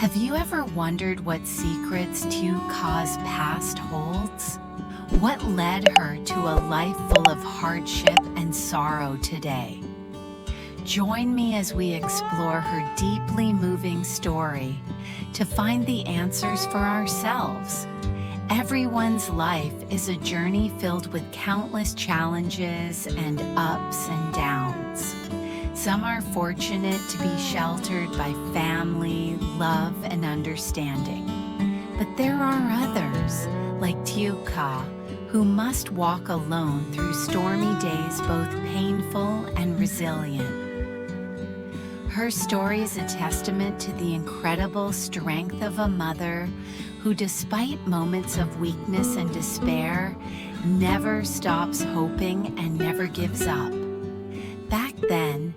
Have you ever wondered what secrets Tieu Ca's past holds? What led her to a life full of hardship and sorrow today? Join me as we explore her deeply moving story to find the answers for ourselves. Everyone's life is a journey filled with countless challenges and ups and downs. Some are fortunate to be sheltered by family, love, and understanding. But there are others, like Tieu Ca, who must walk alone through stormy days, both painful and resilient. Her story is a testament to the incredible strength of a mother who, despite moments of weakness and despair, never stops hoping and never gives up. Back then,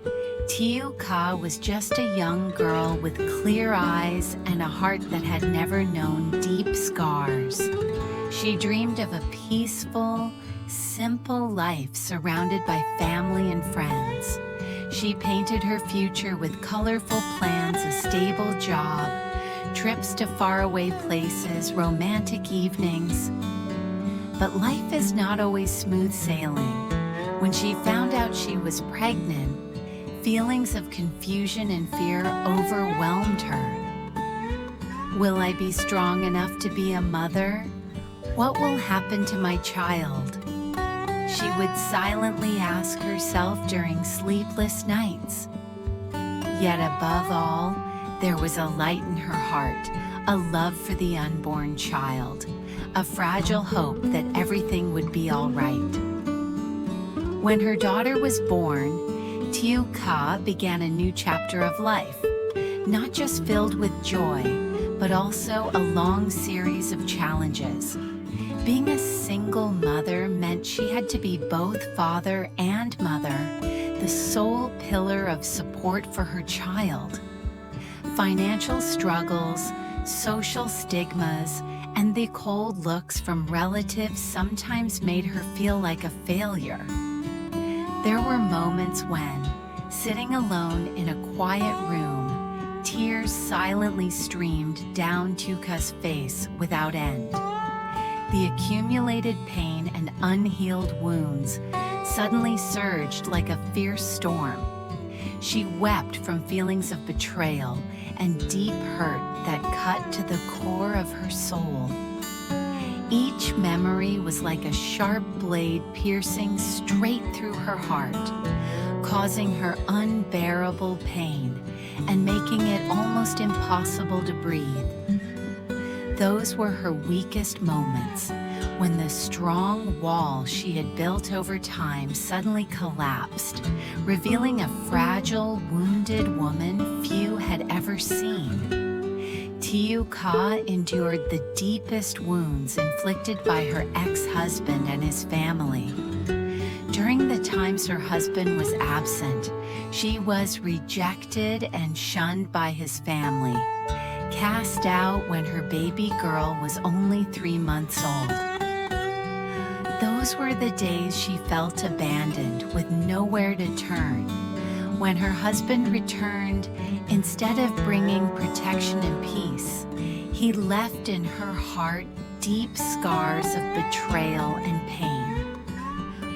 Tieu Ca was just a young girl with clear eyes and a heart that had never known deep scars. She dreamed of a peaceful, simple life surrounded by family and friends. She painted her future with colorful plans, a stable job, trips to faraway places, romantic evenings. But life is not always smooth sailing. When she found out she was pregnant, feelings of confusion and fear overwhelmed her. Will I be strong enough to be a mother? What will happen to my child? She would silently ask herself during sleepless nights. Yet above all, there was a light in her heart, a love for the unborn child, a fragile hope that everything would be all right. When her daughter was born, Tieu Ca began a new chapter of life, not just filled with joy, but also a long series of challenges. Being a single mother meant she had to be both father and mother, the sole pillar of support for her child. Financial struggles, social stigmas, and the cold looks from relatives sometimes made her feel like a failure. There were moments when, sitting alone in a quiet room, tears silently streamed down Tieu Ca's face without end. The accumulated pain and unhealed wounds suddenly surged like a fierce storm. She wept from feelings of betrayal and deep hurt that cut to the core of her soul. Each memory was like a sharp blade piercing straight through her heart, causing her unbearable pain and making it almost impossible to breathe. Those were her weakest moments, when the strong wall she had built over time suddenly collapsed, revealing a fragile, wounded woman few had ever seen. Tieu Ca endured the deepest wounds inflicted by her ex-husband and his family. During the times her husband was absent, she was rejected and shunned by his family, cast out when her baby girl was only 3 months old. Those were the days she felt abandoned with nowhere to turn. When her husband returned, instead of bringing protection and peace, he left in her heart deep scars of betrayal and pain.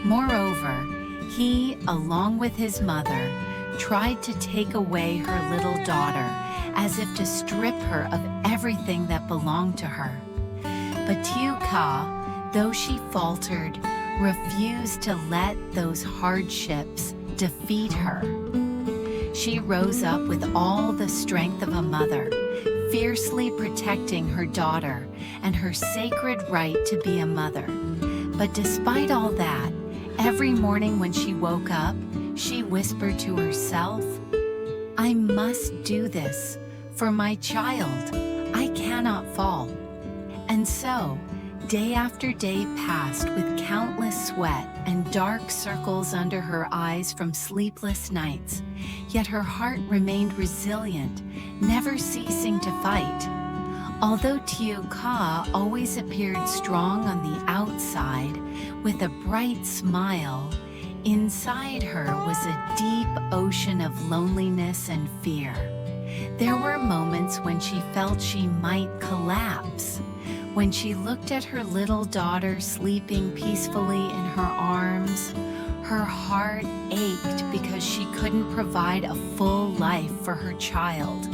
Moreover, he, along with his mother, tried to take away her little daughter, as if to strip her of everything that belonged to her. But Tieu Ca, though she faltered, refused to let those hardships defeat her. She rose up with all the strength of a mother, fiercely protecting her daughter and her sacred right to be a mother. But despite all that, every morning when she woke up, she whispered to herself, "I must do this. For my child, I cannot fall." And so, day after day passed with countless sweat and dark circles under her eyes from sleepless nights, yet her heart remained resilient, never ceasing to fight. Although Tieu Ca always appeared strong on the outside, with a bright smile, inside her was a deep ocean of loneliness and fear. There were moments when she felt she might collapse. When she looked at her little daughter sleeping peacefully in her arms, her heart ached because she couldn't provide a full life for her child.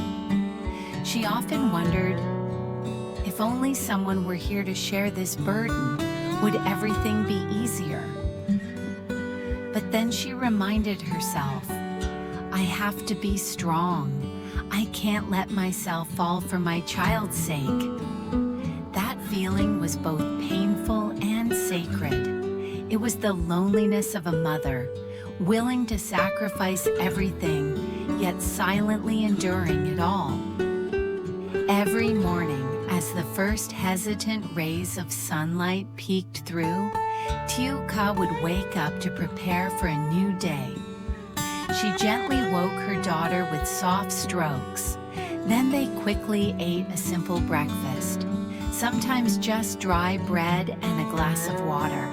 She often wondered, if only someone were here to share this burden, would everything be easier? But then she reminded herself, I have to be strong. I can't let myself fall for my child's sake. That feeling was both painful and sacred. It was the loneliness of a mother, willing to sacrifice everything, yet silently enduring it all. Every morning, as the first hesitant rays of sunlight peeked through, Tieu Ca would wake up to prepare for a new day. She gently woke her daughter with soft strokes. Then they quickly ate a simple breakfast, sometimes just dry bread and a glass of water.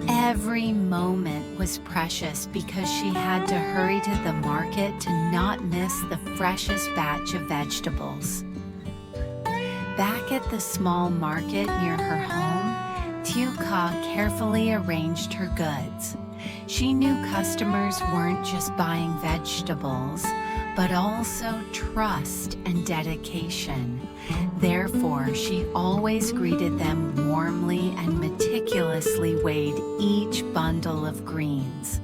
Every moment was precious because she had to hurry to the market to not miss the freshest batch of vegetables. Back at the small market near her home, Tieu Ca carefully arranged her goods. She knew customers weren't just buying vegetables, but also trust and dedication. Therefore, she always greeted them warmly and meticulously weighed each bundle of greens.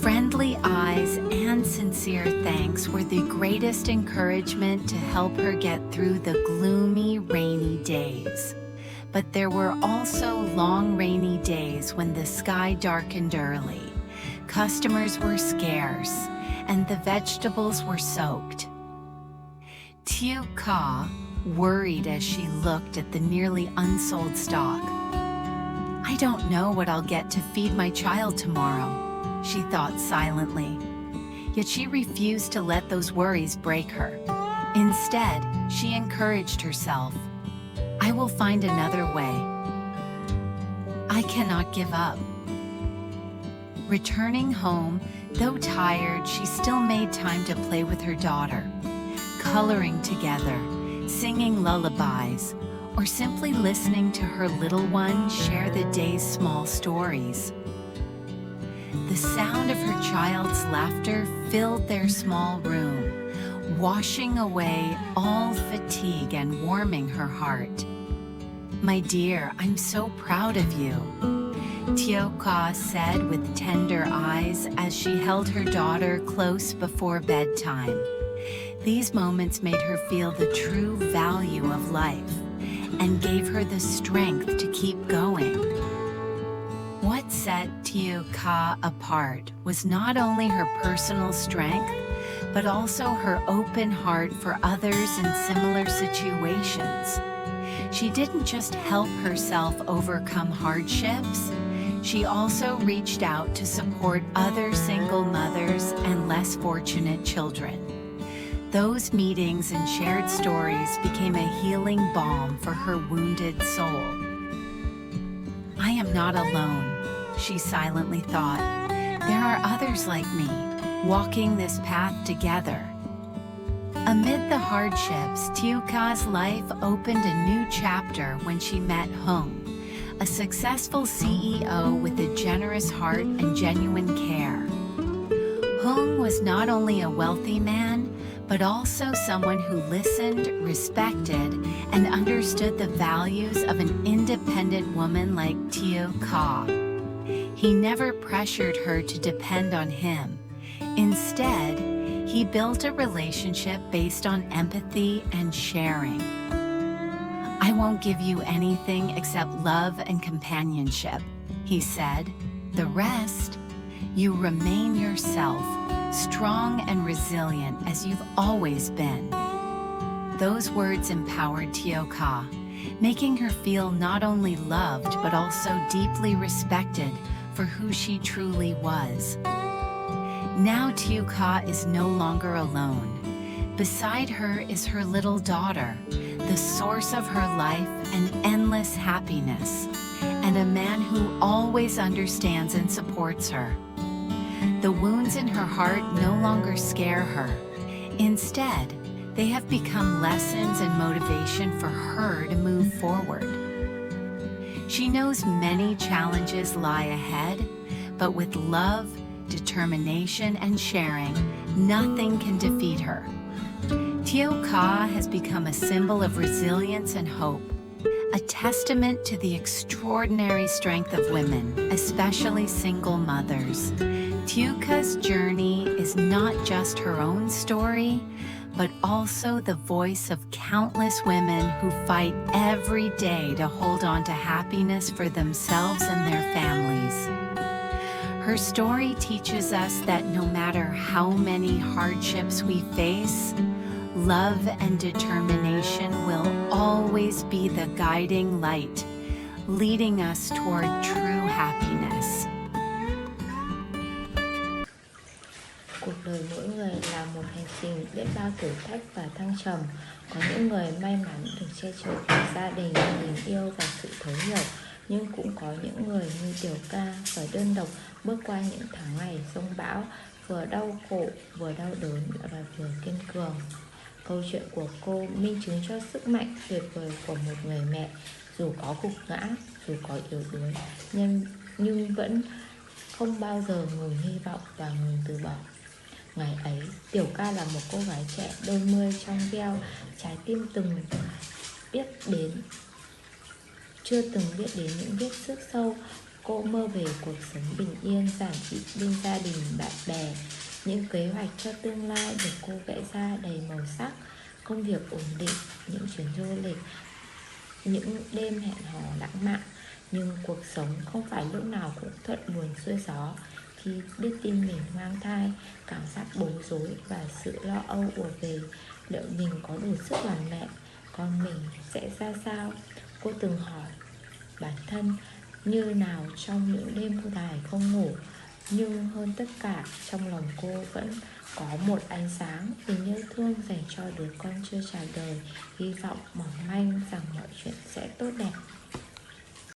Friendly eyes and sincere thanks were the greatest encouragement to help her get through the gloomy, rainy days. But there were also long rainy days when the sky darkened early. Customers were scarce, and the vegetables were soaked. Tieu Ca worried as she looked at the nearly unsold stock. I don't know what I'll get to feed my child tomorrow, she thought silently. Yet she refused to let those worries break her. Instead, she encouraged herself. I will find another way. I cannot give up. Returning home, though tired, she still made time to play with her daughter, coloring together, singing lullabies, or simply listening to her little one share the day's small stories. The sound of her child's laughter filled their small room, washing away all fatigue and warming her heart. My dear, I'm so proud of you, Tieu Ca said with tender eyes as she held her daughter close before bedtime. These moments made her feel the true value of life and gave her the strength to keep going. What set Tieu Ca apart was not only her personal strength, but also her open heart for others in similar situations. She didn't just help herself overcome hardships, she also reached out to support other single mothers and less fortunate children. Those meetings and shared stories became a healing balm for her wounded soul. I am not alone, she silently thought. There are others like me, walking this path together. Amid the hardships, Tieu Ca's life opened a new chapter when she met Hmong, a successful CEO with a generous heart and genuine care. Hmong was not only a wealthy man, but also someone who listened, respected, and understood the values of an independent woman like Tieu Ca. He never pressured her to depend on him. Instead, he built a relationship based on empathy and sharing. I won't give you anything except love and companionship, he said. The rest, you remain yourself, strong and resilient as you've always been. Those words empowered Tieu Ca, making her feel not only loved but also deeply respected for who she truly was. Now Tieu Ca is no longer alone. Beside her is her little daughter, the source of her life and endless happiness, and a man who always understands and supports her. The wounds in her heart no longer scare her. Instead, they have become lessons and motivation for her to move forward. She knows many challenges lie ahead, but with love, determination, and sharing, nothing can defeat her. Tieu Ca has become a symbol of resilience and hope, a testament to the extraordinary strength of women, especially single mothers. Tieu Ca's journey is not just her own story, but also the voice of countless women who fight every day to hold on to happiness for themselves and their families. Her story teaches us that no matter how many hardships we face, love and determination will always be the guiding light, leading us toward true happiness. Cuộc đời mỗi người là một hành trình biết bao thử thách và thăng trầm. Có những người may mắn được che chở bởi gia đình, tình yêu và sự thấu hiểu, nhưng cũng có những người như Tiểu Ca phải đơn độc bước qua những tháng ngày giông bão, vừa đau khổ, vừa đau đớn và vừa kiên cường. Câu chuyện của cô minh chứng cho sức mạnh tuyệt vời của một người mẹ, dù có gục ngã, dù có yếu đuối, nhưng vẫn không bao giờ ngừng hy vọng và ngừng từ bỏ. Ngày ấy, Tiểu Ca là một cô gái trẻ đôi mươi trong veo, trái tim chưa từng biết đến những vết xước sâu. Cô mơ về cuộc sống bình yên, giản dị bên gia đình, bạn bè. Những kế hoạch cho tương lai được cô vẽ ra đầy màu sắc, công việc ổn định, những chuyến du lịch, những đêm hẹn hò lãng mạn. Nhưng cuộc sống không phải lúc nào cũng thuận buồm xuôi gió. Khi biết tin mình mang thai, cảm giác bối rối và sự lo âu ùa về. Liệu mình có đủ sức làm mẹ? Con mình sẽ ra sao? Cô từng hỏi bản thân như nào trong những đêm dài không ngủ. Nhưng hơn tất cả, trong lòng cô vẫn có một ánh sáng, tình yêu thương dành cho đứa con chưa chào đời, hy vọng mỏng manh rằng mọi chuyện sẽ tốt đẹp.